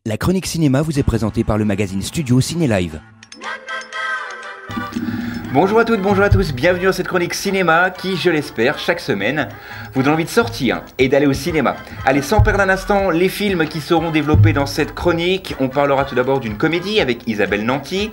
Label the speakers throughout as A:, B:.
A: La chronique cinéma vous est présentée par le magazine Studio Ciné Live.
B: Bonjour à toutes, bonjour à tous, bienvenue dans cette chronique cinéma qui, je l'espère, chaque semaine, vous donne envie de sortir et d'aller au cinéma. Allez, sans perdre un instant, les films qui seront développés dans cette chronique. On parlera tout d'abord d'une comédie avec Isabelle Nanty.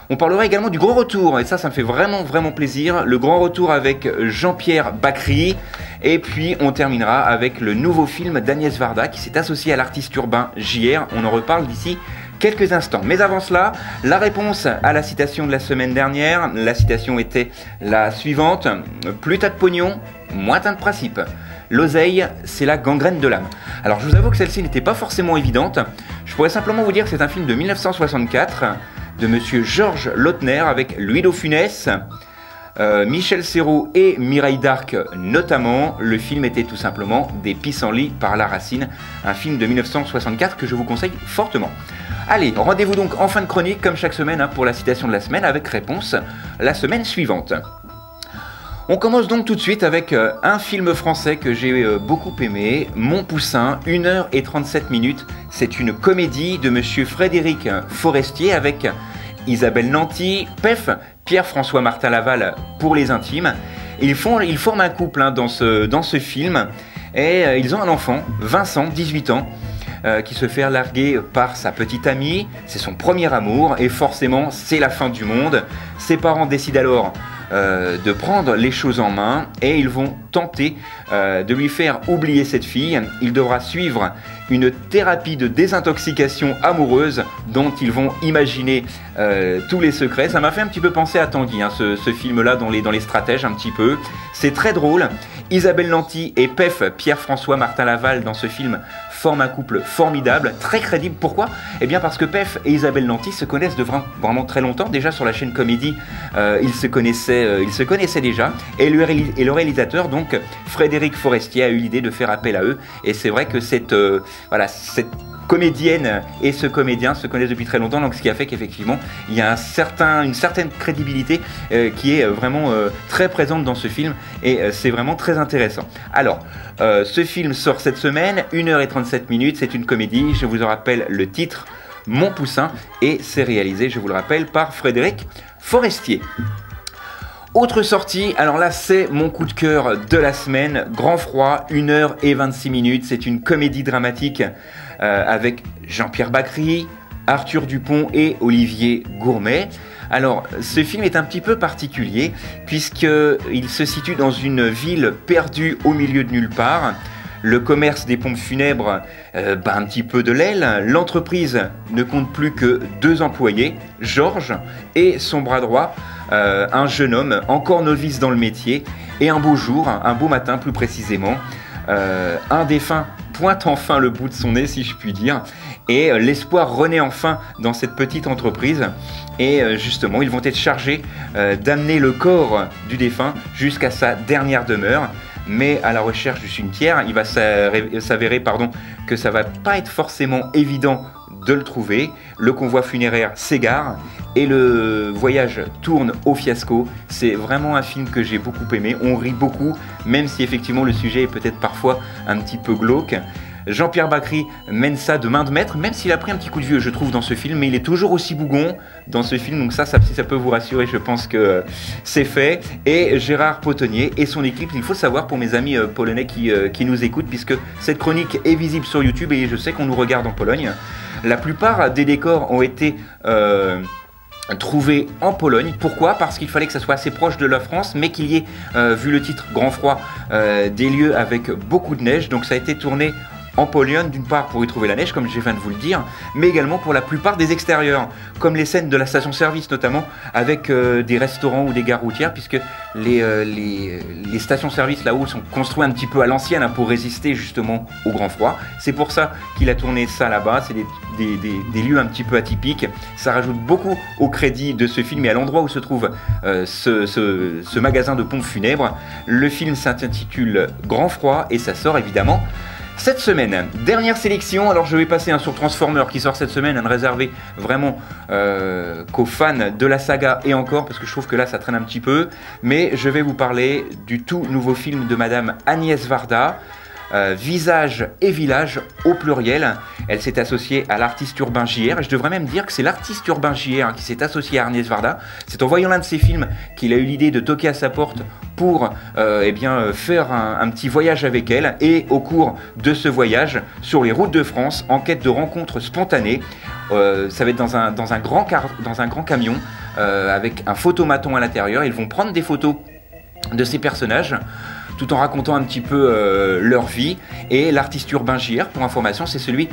B: On parlera également du grand retour, et ça me fait vraiment plaisir, le grand retour avec Jean-Pierre Bacry. Et puis on terminera avec le nouveau film d'Agnès Varda qui s'est associé à l'artiste urbain JR. On en reparle d'ici quelques instants. Mais avant cela, la réponse à la citation de la semaine dernière. La citation était la suivante: plus t'as de pognon, moins t'as de principe. L'oseille, c'est la gangrène de l'âme. Alors je vous avoue que celle-ci n'était pas forcément évidente. Je pourrais simplement vous dire que c'est un film de 1964 de monsieur Georges Lautner avec Louis de Funès, Michel Serrault et Mireille Darc notamment. Le film était tout simplement Des pissenlits par la racine, un film de 1964 que je vous conseille fortement. Allez, rendez-vous donc en fin de chronique comme chaque semaine pour la citation de la semaine avec réponse la semaine suivante. On commence donc tout de suite avec un film français que j'ai beaucoup aimé, Mon Poussin, 1h37. C'est une comédie de monsieur Frédéric Forestier avec Isabelle Nanty, Pef, Pierre-François Martin Laval pour les intimes. Ils forment un couple dans ce film et ils ont un enfant, Vincent, 18 ans, qui se fait larguer par sa petite amie. C'est son premier amour et forcément c'est la fin du monde. Ses parents décident alors de prendre les choses en main et ils vont tenter de lui faire oublier cette fille. Il devra suivre une thérapie de désintoxication amoureuse dont ils vont imaginer tous les secrets. Ça m'a fait un petit peu penser à Tanguy, ce film-là dans les stratèges un petit peu. C'est très drôle. Isabelle Nanty et Pef, Pierre-François Martin Laval dans ce film forment un couple formidable, très crédible. Pourquoi ? Eh bien parce que Pef et Isabelle Nanty se connaissent de vraiment très longtemps. Déjà sur la chaîne Comédie, ils se connaissaient déjà. Et le réalisateur, donc Frédéric Forestier, a eu l'idée de faire appel à eux. Et c'est vrai que cette comédienne et ce comédien se connaissent depuis très longtemps, donc ce qui a fait qu'effectivement il y a une certaine crédibilité qui est vraiment très présente dans ce film et c'est vraiment très intéressant. Alors, ce film sort cette semaine, 1h37, c'est une comédie, je vous en rappelle le titre, Mon Poussin, et c'est réalisé, je vous le rappelle, par Frédéric Forestier. Autre sortie, alors là c'est mon coup de cœur de la semaine, Grand Froid, 1h26, c'est une comédie dramatique avec Jean-Pierre Bacry, Arthur Dupont et Olivier Gourmet. Alors ce film est un petit peu particulier puisqu'il se situe dans une ville perdue au milieu de nulle part. Le commerce des pompes funèbres bat un petit peu de l'aile. L'entreprise ne compte plus que 2 employés, Georges et son bras droit, un jeune homme encore novice dans le métier. Et un beau jour, un beau matin plus précisément, un défunt pointe enfin le bout de son nez, si je puis dire, et l'espoir renaît enfin dans cette petite entreprise. Et justement, ils vont être chargés d'amener le corps du défunt jusqu'à sa dernière demeure. Mais à la recherche du cimetière, il va s'avérer que ça va pas être forcément évident de le trouver. Le convoi funéraire s'égare et le voyage tourne au fiasco. C'est vraiment un film que j'ai beaucoup aimé. On rit beaucoup, même si effectivement le sujet est peut-être parfois un petit peu glauque. Jean-Pierre Bacry mène ça de main de maître, même s'il a pris un petit coup de vieux, je trouve, dans ce film, mais il est toujours aussi bougon dans ce film, donc si ça peut vous rassurer, je pense que c'est fait. Et Gérard Potonnier et son équipe, il faut le savoir pour mes amis polonais qui nous écoutent, puisque cette chronique est visible sur YouTube et je sais qu'on nous regarde en Pologne. La plupart des décors ont été trouvé en Pologne. Pourquoi ? Parce qu'il fallait que ça soit assez proche de la France, mais qu'il y ait, vu le titre Grand Froid, des lieux avec beaucoup de neige. Donc ça a été tourné en Pologne, d'une part pour y trouver la neige, comme je viens de vous le dire, mais également pour la plupart des extérieurs, comme les scènes de la station-service notamment, avec des restaurants ou des gares routières, puisque les stations-service là-haut sont construits un petit peu à l'ancienne pour résister justement au grand froid. C'est pour ça qu'il a tourné ça là-bas, c'est des lieux un petit peu atypiques. Ça rajoute beaucoup au crédit de ce film et à l'endroit où se trouve ce magasin de pompes funèbres. Le film s'intitule Grand Froid et ça sort évidemment cette semaine. Dernière sélection, alors je vais passer sur Transformers qui sort cette semaine, réservé vraiment qu'aux fans de la saga et encore, parce que je trouve que là ça traîne un petit peu, mais je vais vous parler du tout nouveau film de Madame Agnès Varda, Visage et Village au pluriel. Elle s'est associée à l'artiste urbain JR. Je devrais même dire que c'est l'artiste urbain JR qui s'est associé à Agnès Varda. C'est en voyant l'un de ses films qu'il a eu l'idée de toquer à sa porte pour faire un petit voyage avec elle. Et au cours de ce voyage sur les routes de France, en quête de rencontres spontanées, ça va être dans un grand camion avec un photomaton à l'intérieur. Ils vont prendre des photos de ces personnages tout en racontant un petit peu leur vie. Et l'artiste urbain JR, pour information, c'est celui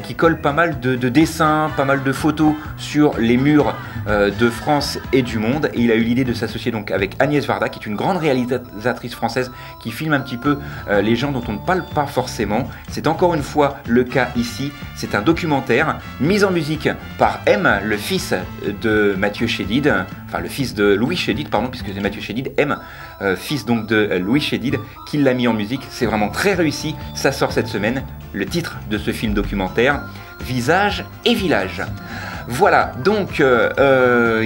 B: qui colle pas mal de dessins, pas mal de photos sur les murs de France et du monde. Et il a eu l'idée de s'associer donc avec Agnès Varda, qui est une grande réalisatrice française qui filme un petit peu les gens dont on ne parle pas forcément. C'est encore une fois le cas ici. C'est un documentaire mis en musique par M, le fils de Mathieu Chédid, enfin le fils de Louis Chédid, pardon, puisque c'est Mathieu Chédid, M, fils donc de Louis Chédid, qui l'a mis en musique. C'est vraiment très réussi. Ça sort cette semaine. Le titre de ce film documentaire, Visage et Village. Voilà, donc il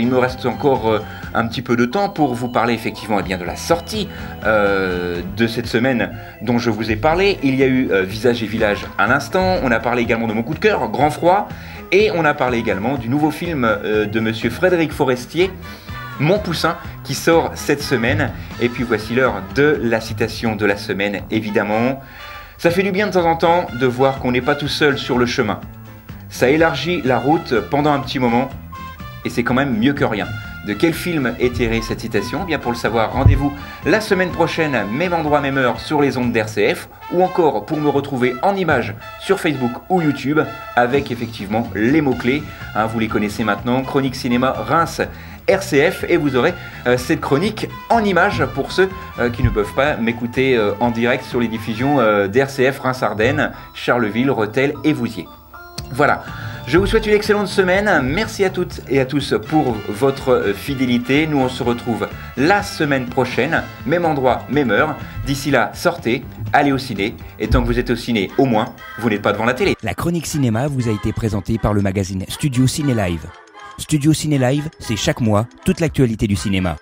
B: me reste encore un petit peu de temps pour vous parler effectivement de la sortie de cette semaine dont je vous ai parlé. Il y a eu Visage et Village à l'instant. On a parlé également de mon coup de cœur, Grand Froid. Et on a parlé également du nouveau film de monsieur Frédéric Forestier, Mon Poussin, qui sort cette semaine. Et puis voici l'heure de la citation de la semaine, évidemment. Ça fait du bien de temps en temps de voir qu'on n'est pas tout seul sur le chemin. Ça élargit la route pendant un petit moment, et c'est quand même mieux que rien. De quel film est tirée cette citation ? Bien pour le savoir, rendez-vous la semaine prochaine, même endroit, même heure, sur les ondes d'RCF, ou encore pour me retrouver en images sur Facebook ou YouTube, avec effectivement les mots-clés. Vous les connaissez maintenant, Chronique Cinéma Reims RCF, et vous aurez cette chronique en images pour ceux qui ne peuvent pas m'écouter en direct sur les diffusions d'RCF Reims-Ardennes, Charleville, Rethel et Vouziers. Voilà, je vous souhaite une excellente semaine. Merci à toutes et à tous pour votre fidélité. Nous on se retrouve la semaine prochaine, même endroit, même heure. D'ici là, sortez, allez au ciné, et tant que vous êtes au ciné, au moins, vous n'êtes pas devant la télé.
A: La chronique cinéma vous a été présentée par le magazine Studio Ciné Live. Studio Ciné Live, c'est chaque mois toute l'actualité du cinéma.